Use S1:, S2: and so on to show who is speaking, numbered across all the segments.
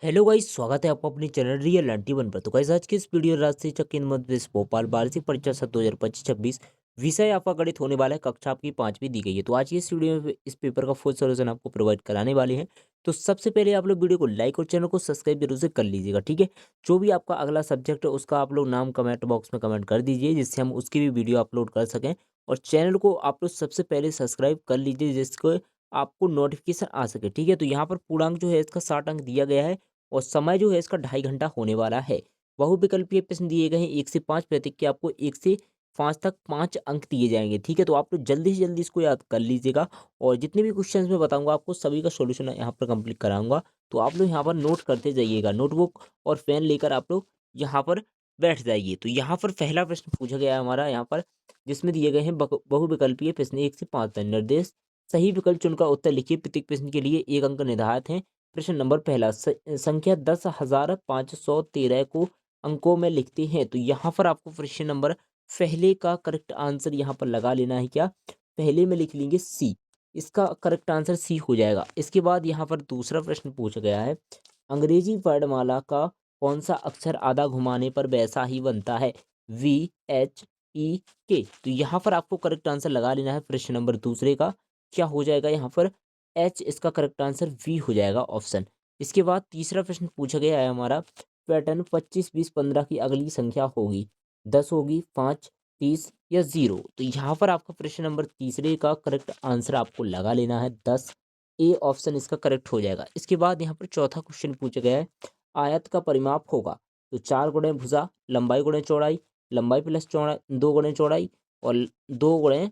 S1: Hello guys, स्वागत है आपका अपने चैनल रियल 91 पर। तो गाइस, आज के इस वीडियो राजशाही चक्र मध्य प्रदेश भोपाल वार्षिक परीक्षा सत्र 2025-26 विषय आपका गणित होने वाला है। कक्षा आपकी 5वीं दी गई है। तो आज की इस वीडियो में इस पेपर का फुल सॉल्यूशन आपको प्रोवाइड कराने वाले हैं। तो सबसे पहले आप लोग वीडियो को लाइक और चैनल को सब्सक्राइब जरूर से कर लीजिएगा, ठीक है। जो भी आपका अगला सब्जेक्ट है उसका आप लोग नाम कमेंट बॉक्स में कमेंट कर दीजिए, जिससे हम उसकी भी वीडियो अपलोड कर सकें। और चैनल को आप लोग सबसे पहले सब्सक्राइब कर लीजिए, जिसको आपको नोटिफिकेशन आ सके, ठीक है। तो यहाँ पर पूर्णांक जो है इसका 60 अंक दिया गया है और समय जो है इसका 2.5 घंटा होने वाला है। बहुविकल्पीय प्रश्न दिए गए हैं 1 से 5, प्रत्येक के आपको 1 से 5 तक 5 अंक दिए जाएंगे, ठीक है। तो आप लोग जल्दी से जल्दी इसको याद कर लीजिएगा। और जितने भी क्वेश्चंस मैं बताऊंगा आपको सभी का सॉल्यूशन यहाँ पर कंप्लीट कराऊंगा। तो आप लोग यहाँ पर नोट करते जाइएगा, नोटबुक और पेन लेकर आप लोग यहाँ पर बैठ जाइए। तो यहाँ पर पहला प्रश्न पूछा गया है हमारा यहाँ पर, जिसमें दिए गए हैं बहुविकल्पीय प्रश्न 1 से 5 तक। निर्देश सही विकल्प चुनकर उत्तर लिखिए। प्रत्येक प्रश्न के लिए 1 अंक निर्धारित है। प्रश्न नंबर पहला, संख्या 10,513 को अंकों में लिखते हैं। तो यहाँ पर आपको प्रश्न नंबर पहले का करेक्ट आंसर यहाँ पर लगा लेना है। क्या पहले में लिख लेंगे सी, इसका करेक्ट आंसर सी हो जाएगा। इसके बाद यहाँ पर दूसरा प्रश्न पूछा गया है, अंग्रेजी वर्णमाला का कौन सा अक्षर आधा घुमाने पर वैसा ही बनता है? VHEK। तो यहाँ पर आपको करेक्ट आंसर लगा लेना है। प्रश्न नंबर दूसरे का क्या हो जाएगा यहाँ पर? एच, इसका करेक्ट आंसर वी हो जाएगा ऑप्शन। इसके बाद तीसरा प्रश्न पूछा गया है हमारा, पैटर्न 25, 20, 15 की अगली संख्या होगी? 10 होगी, 5, 30 या 0? तो यहाँ पर आपका प्रश्न नंबर तीसरे का करेक्ट आंसर आपको लगा लेना है 10, ए ऑप्शन इसका करेक्ट हो जाएगा। इसके बाद यहाँ पर चौथा क्वेश्चन पूछा गया है, आयत का परिमाप होगा? तो 4 गुणे भुजा, लंबाई गुणे चौड़ाई, लंबाई प्लस चौड़ाई 2 गुणे चौड़ाई, और 2 गुणे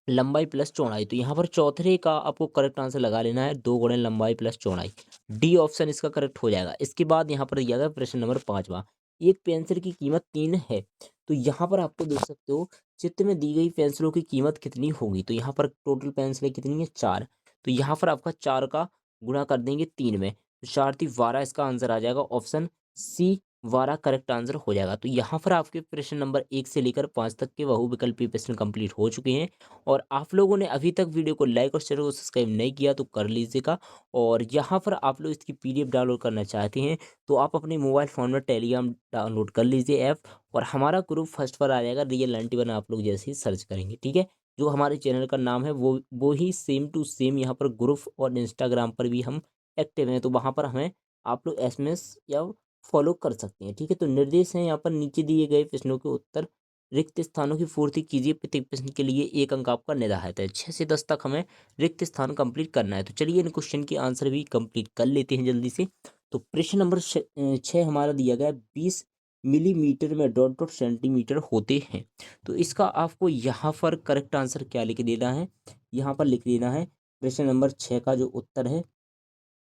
S1: लंबाई प्लस चौड़ाई। तो यहाँ पर चौथे का आपको करेक्ट आंसर लगा लेना है 2 गुणे लंबाई प्लस चौड़ाई, डी ऑप्शन इसका करेक्ट हो जाएगा। इसके बाद यहाँ पर दिया गया प्रश्न नंबर 5वां, एक पेंसिल की कीमत 3 है। तो यहाँ पर आपको देख सकते हो चित्र में दी गई पेंसिलों की कीमत कितनी होगी? तो यहाँ पर टोटल पेंसिलें कितनी है? 4। तो यहाँ पर आपका 4 का गुणा कर देंगे 3 में, तो 4 × 12 इसका आंसर आ जाएगा ऑप्शन सी, 12 करेक्ट आंसर हो जाएगा। तो यहाँ पर आपके प्रश्न नंबर 1 से लेकर 5 तक के बहुविकल्पीय प्रश्न कंप्लीट हो चुके हैं। और आप लोगों ने अभी तक वीडियो को लाइक और चैनल को सब्सक्राइब नहीं किया तो कर लीजिएगा। और यहाँ पर आप लोग इसकी PDF डाउनलोड करना चाहते हैं तो आप अपने मोबाइल फ़ोन में टेलीग्राम डाउनलोड कर लीजिए ऐप, और हमारा ग्रुप फर्स्ट पर आ जाएगा, रियल 91 आप लोग जैसे ही सर्च करेंगे, ठीक है। जो हमारे चैनल का नाम है वो ही सेम टू सेम यहाँ पर ग्रुप और इंस्टाग्राम पर भी हम एक्टिव हैं। तो वहाँ पर हमें आप लोग SMS या फॉलो कर सकते हैं, ठीक है। तो निर्देश हैं यहाँ पर, नीचे दिए गए प्रश्नों के उत्तर रिक्त स्थानों की पूर्ति कीजिए। प्रत्येक प्रश्न के लिए 1 अंक आपका निर्धारित है। 6 से 10 तक हमें रिक्त स्थान कंप्लीट करना है। तो चलिए इन क्वेश्चन के आंसर भी कंप्लीट कर लेते हैं जल्दी से। तो प्रश्न नंबर 6 हमारा दिया गया है, 20 मिलीमीटर में डॉट डॉट सेंटीमीटर होते हैं। तो इसका आपको यहाँ पर करेक्ट आंसर क्या लिख देना है? यहाँ पर लिख देना है प्रश्न नंबर 6 का जो उत्तर है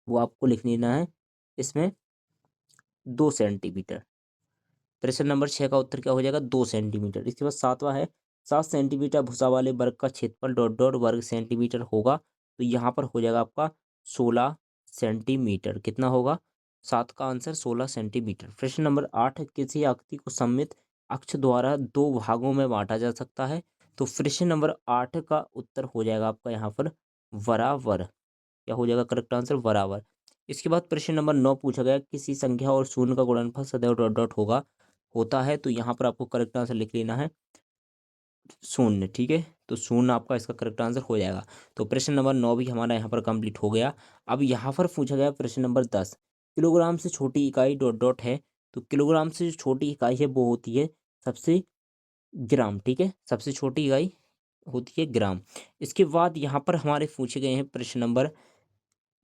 S1: वो आपको लिख देना है इसमें 2 सेंटीमीटर। प्रश्न नंबर 6 का उत्तर क्या हो जाएगा? 2 सेंटीमीटर। इसके बाद 7वां है, 7 सेंटीमीटर भुजा वाले वर्ग का क्षेत्रफल डॉट डॉट वर्ग सेंटीमीटर होगा। तो यहाँ पर हो जाएगा आपका 16 सेंटीमीटर। कितना होगा? 7 का आंसर 16 सेंटीमीटर। प्रश्न नंबर 8, किसी आकृति को सममित अक्ष द्वारा 2 भागों में बांटा जा सकता है? तो प्रश्न नंबर 8 का उत्तर हो जाएगा आपका यहाँ पर बराबर। क्या हो जाएगा करेक्ट आंसर? बराबर। इसके बाद प्रश्न नंबर 9 पूछा गया, किसी संख्या और शून्य का गुणनफल सदैव डॉट डॉट होता है? तो यहाँ पर आपको करेक्ट आंसर लिख लेना है शून्य, ठीक है। तो शून्य आपका इसका करेक्ट आंसर हो जाएगा। तो प्रश्न नंबर 9 भी हमारा यहाँ पर कंप्लीट हो गया। अब यहाँ पर पूछा गया प्रश्न नंबर 10, किलोग्राम से छोटी इकाई डॉट डॉट है? तो किलोग्राम से जो छोटी इकाई है वो होती है सबसे ग्राम, ठीक है। सबसे छोटी इकाई होती है ग्राम। इसके बाद यहाँ पर हमारे पूछे गए हैं प्रश्न नंबर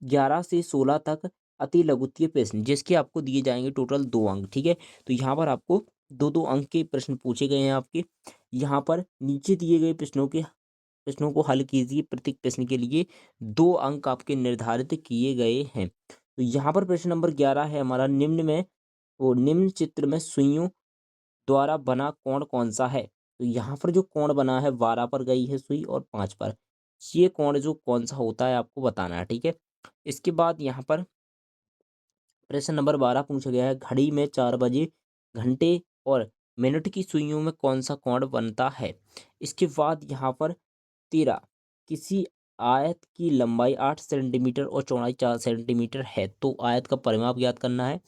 S1: 11 से 16 तक अति लघुत्तरीय प्रश्न, जिसके आपको दिए जाएंगे टोटल 2 अंक, ठीक है। तो यहाँ पर आपको 2-2 अंक के प्रश्न पूछे गए हैं आपके। यहाँ पर नीचे दिए गए प्रश्नों को हल कीजिए। प्रत्येक प्रश्न के लिए 2 अंक आपके निर्धारित किए गए हैं। तो यहाँ पर प्रश्न नंबर 11 है हमारा, निम्न चित्र में सुइयों द्वारा बना कोण कौन सा है? तो यहाँ पर जो कोण बना है 12 पर गई है सुई और 5 पर, ये कोण जो कौन सा होता है आपको बताना है, ठीक है। इसके बाद यहाँ पर प्रश्न नंबर 12 पूछा गया है, घड़ी में 4 बजे घंटे और मिनट की सुइयों में कौन सा कोण बनता है? इसके बाद यहाँ पर 13, किसी आयत की लंबाई 8 सेंटीमीटर और चौड़ाई 4 सेंटीमीटर है तो आयत का परिमाप ज्ञात करना है।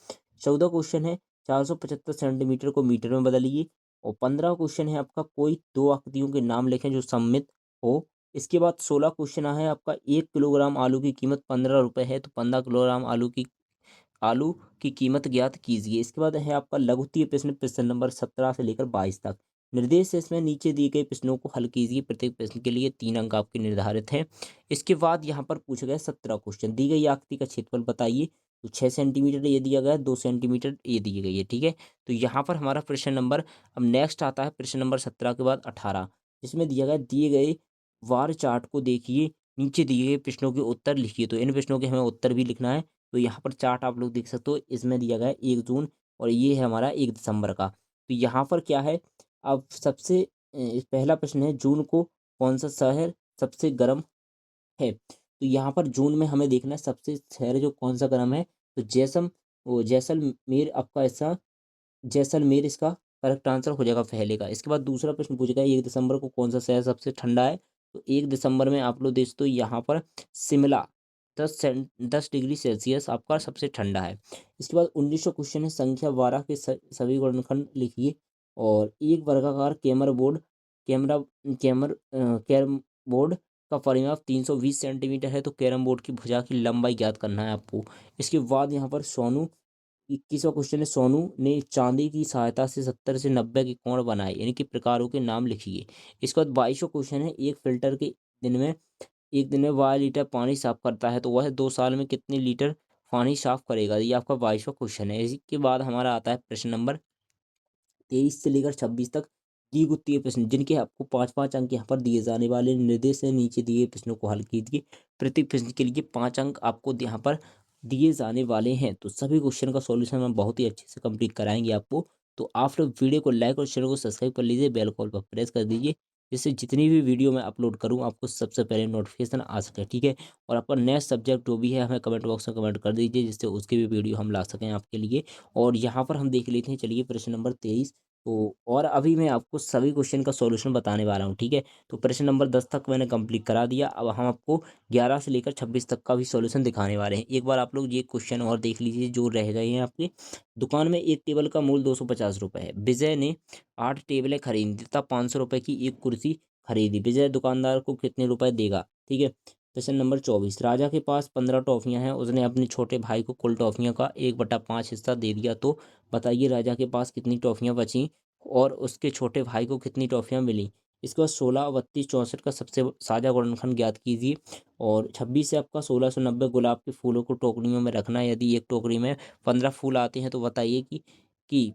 S1: 14 क्वेश्चन है 475 सेंटीमीटर को मीटर में बदलिए। और 15 क्वेश्चन है आपका कोई दो आकृतियों के नाम लिखें जो सममित हो। इसके बाद 16 क्वेश्चन है आपका 1 किलोग्राम आलू की कीमत 15 रुपये है तो 15 किलोग्राम आलू की कीमत ज्ञात कीजिए। इसके बाद है आपका लघुत्तरीय प्रश्न, प्रश्न नंबर 17 से लेकर 22 तक। निर्देश है इसमें नीचे दिए गए प्रश्नों को हल कीजिए। प्रत्येक प्रश्न के लिए 3 अंक आपके निर्धारित हैं। इसके बाद यहाँ पर पूछे गए 17 क्वेश्चन। दी गई आकृति का क्षेत्रफल बताइए। तो 6 सेंटीमीटर ये दिया गया है, 2 सेंटीमीटर ये दी गई है। ठीक है, तो यहाँ पर हमारा प्रश्न नंबर अब नेक्स्ट आता है प्रश्न नंबर 17 के बाद 18, जिसमें दिया गया दिए गए वार चार्ट को देखिए, नीचे दिए गए प्रश्नों के उत्तर लिखिए। तो इन प्रश्नों के हमें उत्तर भी लिखना है। तो यहाँ पर चार्ट आप लोग देख सकते हो, इसमें दिया गया है 1 जून और ये है हमारा 1 दिसंबर का। तो यहाँ पर क्या है, अब सबसे पहला प्रश्न है जून को कौन सा शहर सबसे गर्म है। तो यहाँ पर जून में हमें देखना है सबसे शहर जो कौन सा गर्म है। तो जैसलमेर आपका ऐसा जैसलमेर इसका करेक्ट आंसर हो जाएगा पहले का। इसके बाद दूसरा प्रश्न पूछेगा 1 दिसंबर को कौन सा शहर सबसे ठंडा है। तो 1 दिसंबर में आप लोग देख तो यहाँ पर शिमला 10 डिग्री सेल्सियस आपका सबसे ठंडा है। इसके बाद 1900 क्वेश्चन है संख्या 12 के सभी वर्णखंड लिखिए। और एक वर्गाकार कैरम बोर्ड का परिमाप 320 सेंटीमीटर है तो कैरम बोर्ड की भुजा की लंबाई ज्ञात करना है आपको। इसके बाद यहाँ पर सोनू 21वां क्वेश्चन है सोनू ने चांदी की सहायता से 70 से 90 के कोण बनाए, यानी कि प्रकारों के नाम लिखिए। इसके बाद 22वां क्वेश्चन है दिन में एक दिन में 12 लीटर पानी साफ करता है तो वह 2 साल में कितने लीटर पानी साफ करेगा। ये आपका 22वां क्वेश्चन है। इसके बाद हमारा आता है प्रश्न नंबर 23 से लेकर 26 तक द्विगुत्तीय प्रश्न, जिनके आपको 5-5 अंक यहाँ पर दिए जाने वाले। निर्देश से नीचे दिए प्रश्नों को हल कीजिए। प्रत्येक प्रश्न के लिए 5 अंक आपको यहाँ पर दिए जाने वाले हैं। तो सभी क्वेश्चन का सॉल्यूशन हम बहुत ही अच्छे से कंप्लीट कराएंगे आपको। तो आप लोग वीडियो को लाइक और चैनल को सब्सक्राइब कर लीजिए, बेल कॉल पर प्रेस कर दीजिए, जिससे जितनी भी वीडियो मैं अपलोड करूँ आपको सबसे पहले नोटिफिकेशन आ सके। ठीक है, और आपका नेक्स्ट सब्जेक्ट जो भी है हमें कमेंट बॉक्स में कमेंट कर दीजिए, जिससे उसकी भी वीडियो हम ला सकें आपके लिए। और यहाँ पर हम देख लेते हैं, चलिए प्रश्न नंबर 23। तो और अभी मैं आपको सभी क्वेश्चन का सॉल्यूशन बताने वाला हूँ। ठीक है, तो प्रश्न नंबर 10 तक मैंने कंप्लीट करा दिया। अब हम आपको 11 से लेकर 26 तक का भी सॉल्यूशन दिखाने वाले हैं। एक बार आप लोग ये क्वेश्चन और देख लीजिए जो रह गए हैं आपके। दुकान में एक टेबल का मूल्य 250 रुपये है। विजय ने 8 टेबलें खरीदी तथा 500 रुपये की एक कुर्सी खरीदी। विजय दुकानदार को कितने रुपए देगा। ठीक है, प्रश्न नंबर 24, राजा के पास 15 टॉफियां हैं, उसने अपने छोटे भाई को कुल टॉफियों का 1/5 हिस्सा दे दिया। तो बताइए राजा के पास कितनी टॉफियां बची और उसके छोटे भाई को कितनी ट्रॉफियाँ मिली। इसके बाद 16, 32, 64 का सबसे साझा गुणनखंड ज्ञात कीजिए। और 26 से आपका 1690 गुलाब के फूलों को टोकरियों में रखना है। यदि एक टोकरी में 15 फूल आते हैं तो बताइए कि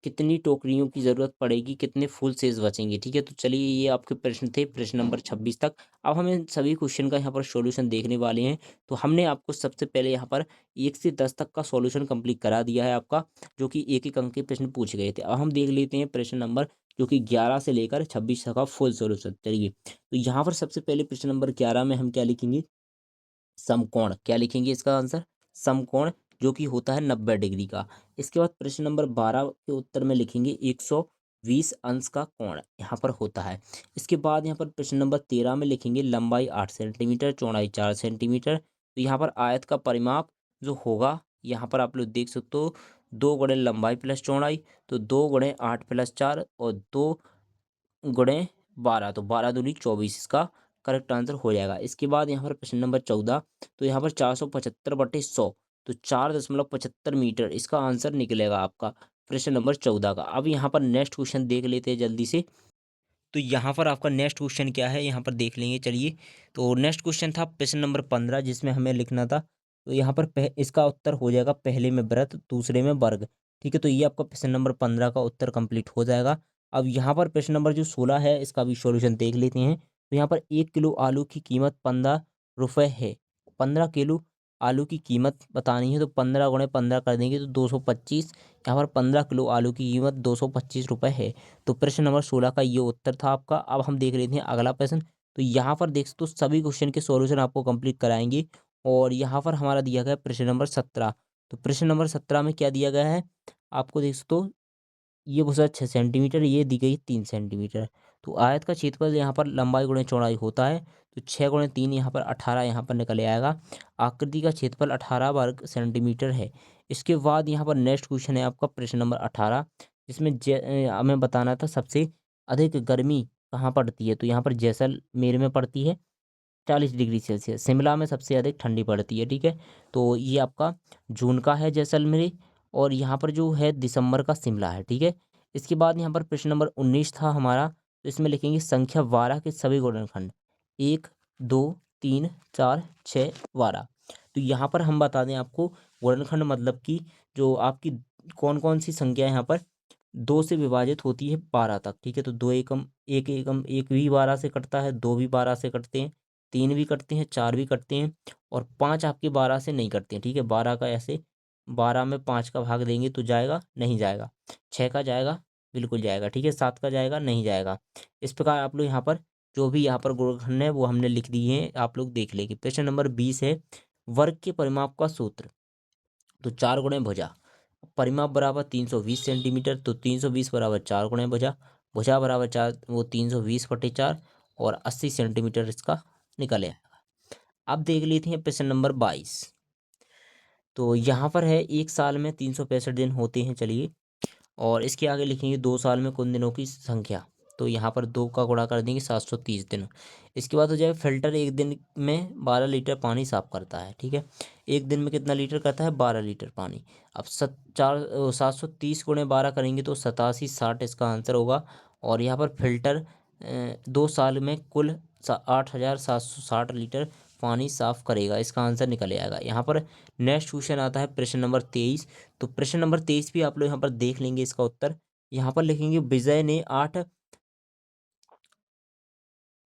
S1: कितनी टोकरियों की ज़रूरत पड़ेगी, कितने फूल शेष बचेंगे। ठीक है, तो चलिए ये आपके प्रश्न थे प्रश्न नंबर 26 तक। अब हम इन सभी क्वेश्चन का यहाँ पर सॉल्यूशन देखने वाले हैं। तो हमने आपको सबसे पहले यहाँ पर 1 से 10 तक का सॉल्यूशन कंप्लीट करा दिया है आपका, जो कि एक एक अंक के प्रश्न पूछे गए थे। अब हम देख लेते हैं प्रश्न नंबर जो कि 11 से लेकर 26 तक का फुल सॉल्यूशन। चलिए, तो यहाँ पर सबसे पहले प्रश्न नंबर 11 में हम क्या लिखेंगे, समकोण। क्या लिखेंगे इसका आंसर, समकोण, जो कि होता है 90 डिग्री का। इसके बाद प्रश्न नंबर 12 के उत्तर में लिखेंगे 120 अंश का कोण यहाँ पर होता है। इसके बाद यहाँ पर प्रश्न नंबर 13 में लिखेंगे लंबाई 8 सेंटीमीटर चौड़ाई 4 सेंटीमीटर। तो यहाँ पर आयत का परिमाप जो होगा, यहाँ पर आप लोग देख सकते हो 2 गुणे लंबाई प्लस चौड़ाई, तो 2 गुणे 8 + 4 और 2 गुणे 12, तो 12×2 = 24 इसका करेक्ट आंसर हो जाएगा। इसके बाद यहाँ पर प्रश्न नंबर 14, तो यहाँ पर 475/100, तो 4.75 मीटर इसका आंसर निकलेगा आपका प्रश्न नंबर 14 का। अब यहाँ पर नेक्स्ट क्वेश्चन देख लेते हैं जल्दी से। तो यहाँ पर आपका नेक्स्ट क्वेश्चन क्या है यहाँ पर देख लेंगे। चलिए, तो नेक्स्ट क्वेश्चन था प्रश्न नंबर 15, जिसमें हमें लिखना था। तो यहाँ पर इसका उत्तर हो जाएगा पहले में व्रत दूसरे में वर्ग। ठीक है, तो ये आपका प्रश्न नंबर 15 का उत्तर कंप्लीट हो जाएगा। अब यहाँ पर प्रश्न नंबर जो 16 है इसका भी सॉल्यूशन देख लेते हैं। तो यहाँ पर 1 किलो आलू की कीमत 15 रुपये है। 15 किलो आलू की कीमत बतानी है, तो 15 × 15 कर देंगे तो 225। यहाँ पर 15 किलो आलू की कीमत 225 रुपये है। तो प्रश्न नंबर 16 का ये उत्तर था आपका। अब हम देख लेते हैं अगला प्रश्न। तो यहाँ पर देख सकते हो सभी क्वेश्चन के सॉल्यूशन आपको कंप्लीट कराएंगे। और यहाँ पर हमारा दिया गया है प्रश्न नंबर 17। तो प्रश्न नंबर 17 में क्या दिया गया है, आपको देख सकते हो ये भुजा 6 सेंटीमीटर, ये दी गई 3 सेंटीमीटर। तो आयत का क्षेत्रफल यहाँ पर लंबाई गुणे चौड़ाई होता है। तो तो 6 × 3 यहाँ पर 18 यहाँ पर निकल आएगा। आकृति का क्षेत्रफल 18 वर्ग सेंटीमीटर है। इसके बाद यहाँ पर नेक्स्ट क्वेश्चन है आपका प्रश्न नंबर 18, जिसमें हमें बताना था सबसे अधिक गर्मी कहाँ पड़ती है। तो यहाँ पर जैसलमेर में पड़ती है 40 डिग्री सेल्सियस। शिमला में सबसे अधिक ठंडी पड़ती है, ठीक है। तो ये आपका जून का है जैसलमेर, और यहाँ पर जो है दिसंबर का शिमला है, ठीक है। इसके बाद यहाँ पर प्रश्न नंबर 19 था हमारा, तो इसमें लिखेंगे संख्या 12 के सभी गुणनखंड 1, 2, 3, 4, 6, 12। तो यहाँ पर हम बता दें आपको, गुणनखंड मतलब कि जो आपकी कौन कौन सी संख्या यहाँ पर 2 से विभाजित होती है 12 तक, ठीक है। तो 2 एकम, एक भी 12 से कटता है, 2 भी 12 से कटते हैं, 3 भी कटते हैं, 4 भी कटते हैं, और 5 आपके 12 से नहीं कटते हैं, ठीक है। 12 का ऐसे 12 में 5 का भाग देंगे तो जाएगा, नहीं जाएगा। 6 का जाएगा, बिल्कुल जाएगा, ठीक है। 7 का जाएगा, नहीं जाएगा। इस प्रकार आप लोग यहाँ पर जो भी यहाँ पर गुणनखंड है वो हमने लिख दिए हैं, आप लोग देख लेंगे। प्रश्न नंबर 20 है, वर्ग के परिमाप का सूत्र। तो 4 गुणे भुजा, परिमाप बराबर 320 सेंटीमीटर, तो 320 बराबर 4 गुणे भुजा, भुजा बराबर 4, वो 320/4, और 80 सेंटीमीटर इसका निकल आएगा। अब देख लेते हैं प्रश्न नंबर 22। तो यहाँ पर है, एक साल में 365 दिन होते हैं, चलिए। और इसके आगे लिखेंगे 2 साल में कुल दिनों की संख्या। तो यहाँ पर 2 का गुणा कर देंगे, 730 दिन। इसके बाद हो जाए, फिल्टर एक दिन में 12 लीटर पानी साफ करता है, ठीक है। एक दिन में कितना लीटर करता है? 12 लीटर पानी। अब 730 × 12 करेंगे तो 8760 इसका आंसर होगा। और यहाँ पर फिल्टर 2 साल में कुल 8760 लीटर पानी साफ करेगा, इसका आंसर निकल आएगा। यहाँ पर नेक्स्ट क्वेश्चन आता है प्रश्न नंबर 23। तो प्रश्न नंबर 23 भी आप लोग यहाँ पर देख लेंगे इसका उत्तर। यहाँ पर लिखेंगे, विजय ने 8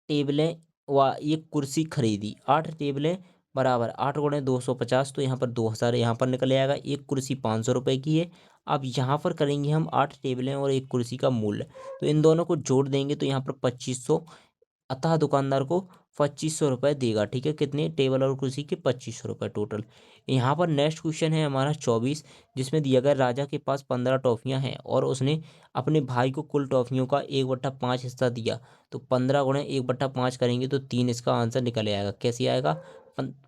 S1: टेबलें व एक कुर्सी खरीदी। 8 टेबलें बराबर 8 × 250, तो यहाँ पर 2000 यहाँ पर निकल आएगा। एक कुर्सी 500 रुपये की है। अब यहाँ पर करेंगे हम 8 टेबलें और एक कुर्सी का मूल्य, तो इन दोनों को जोड़ देंगे तो यहाँ पर 2500, अतः दुकानदार को 2500 रुपये देगा, ठीक है। कितने? टेबल और कुर्सी के 2500 रुपये टोटल। यहाँ पर नेक्स्ट क्वेश्चन है हमारा 24, जिसमें दिया गया, राजा के पास 15 टॉफियाँ हैं और उसने अपने भाई को कुल टॉफियों का 1/5 हिस्सा दिया। तो 15 × 1/5 करेंगे तो 3 इसका आंसर निकल आएगा। कैसे आएगा?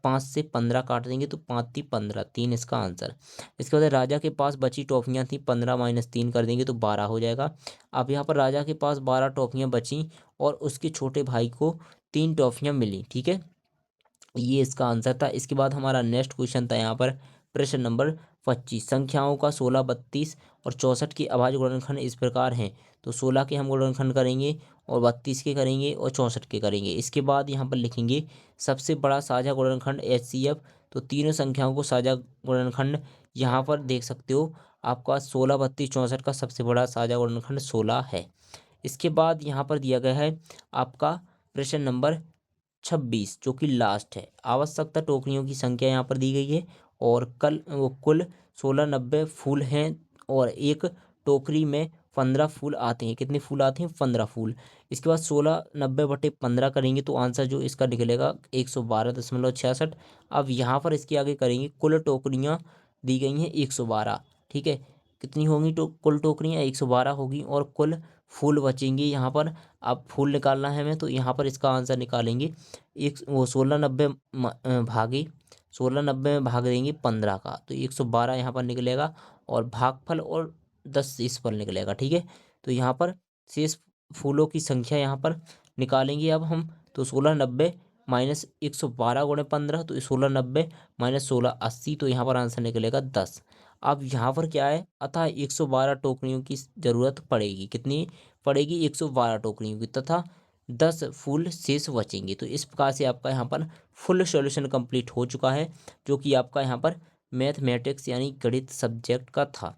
S1: 5 से 15 काट देंगे तो 5 × 15, 3 इसका आंसर। इसके बाद राजा के पास बची टॉफियाँ थी, 15 - 3 कर देंगे तो 12 हो जाएगा। अब यहाँ पर राजा के पास 12 टॉफियाँ बची और उसके छोटे भाई को 3 टॉफियाँ मिली, ठीक है। ये इसका आंसर था। इसके बाद हमारा नेक्स्ट क्वेश्चन था यहाँ पर प्रश्न नंबर 25, संख्याओं का 16, 32 और 64 के अभाज्य गुणनखंड इस प्रकार हैं। तो 16 के हम गुणनखंड करेंगे, और 32 के करेंगे, और 64 के करेंगे। इसके बाद यहाँ पर लिखेंगे सबसे बड़ा साझा गुणनखंड HCF। तो तीनों संख्याओं को साझा गुणनखंड यहाँ पर देख सकते हो, आपका 16, 32, 64 का सबसे बड़ा साझा गुणनखंड 16 है। इसके बाद यहाँ पर दिया गया है आपका प्रश्न नंबर 26, जो कि लास्ट है। आवश्यकता टोकरियों की संख्या यहाँ पर दी गई है, और कुल 1690 फूल हैं, और एक टोकरी में 15 फूल आते हैं। कितने फूल आते हैं? 15 फूल। इसके बाद 1690/15 करेंगे तो आंसर जो इसका निकलेगा 112.66। अब यहाँ पर इसके आगे करेंगे, कुल टोकरियाँ दी गई हैं 112, ठीक है। कितनी होंगी? कुल टोकरियाँ 112 होगी, और कुल फूल बचेंगे यहाँ पर। अब फूल निकालना है हमें, तो यहाँ पर इसका आंसर निकालेंगे, एक वो 1690 में भाग देंगे 15 का, तो 112 यहाँ पर निकलेगा, और भागफल और 10 शेषफल निकलेगा, ठीक है। तो यहाँ पर शेष फूलों की संख्या यहाँ पर निकालेंगे अब हम। तो 1690 - 112 × 15, तो 1690 - 1680, तो यहाँ पर आंसर निकलेगा 10। अब यहाँ पर क्या है? अतः 112 टोकरियों की ज़रूरत पड़ेगी। कितनी पड़ेगी? 112 टोकरियों की, तथा 10 फूल शेष बचेंगे। तो इस प्रकार से आपका यहाँ पर फुल सॉल्यूशन कंप्लीट हो चुका है, जो कि आपका यहाँ पर मैथमेटिक्स यानी गणित सब्जेक्ट का था।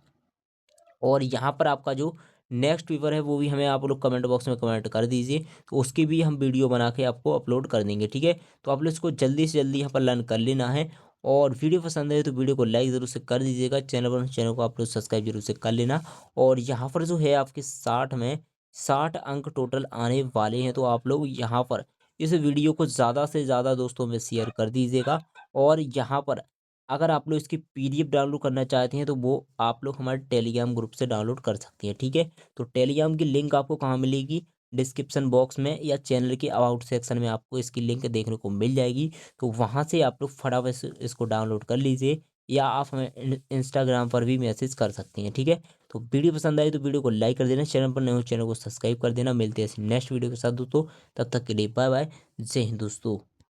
S1: और यहाँ पर आपका जो नेक्स्ट पेपर है वो भी हमें आप लोग कमेंट बॉक्स में कमेंट कर दीजिए, तो उसकी भी हम वीडियो बना के आपको अपलोड कर देंगे, ठीक है। तो आप लोग इसको जल्दी से जल्दी यहाँ पर लर्न कर लेना है। और वीडियो पसंद है तो वीडियो को लाइक ज़रूर से कर दीजिएगा, चैनल को आप लोग सब्सक्राइब जरूर से कर लेना। और यहाँ पर जो है आपके 60 में 60 अंक टोटल आने वाले हैं, तो आप लोग यहाँ पर इस वीडियो को ज़्यादा से ज़्यादा दोस्तों में शेयर कर दीजिएगा। और यहाँ पर अगर आप लोग इसकी PDF डाउनलोड करना चाहते हैं, तो वो आप लोग हमारे टेलीग्राम ग्रुप से डाउनलोड कर सकते हैं, ठीक है। तो टेलीग्राम की लिंक आपको कहाँ मिलेगी? डिस्क्रिप्शन बॉक्स में या चैनल के अबाउट सेक्शन में आपको इसकी लिंक देखने को मिल जाएगी। तो वहाँ से आप लोग फटाफट से इसको डाउनलोड कर लीजिए, या आप हमें इंस्टाग्राम पर भी मैसेज कर सकती हैं, ठीक है। तो वीडियो पसंद आई तो वीडियो को लाइक कर देना, चैनल पर नए हो चैनल को सब्सक्राइब कर देना। मिलते हैं ऐसी नेक्स्ट वीडियो के साथ दोस्तों, तब तक के लिए बाय बाय, जय हिंद दोस्तों।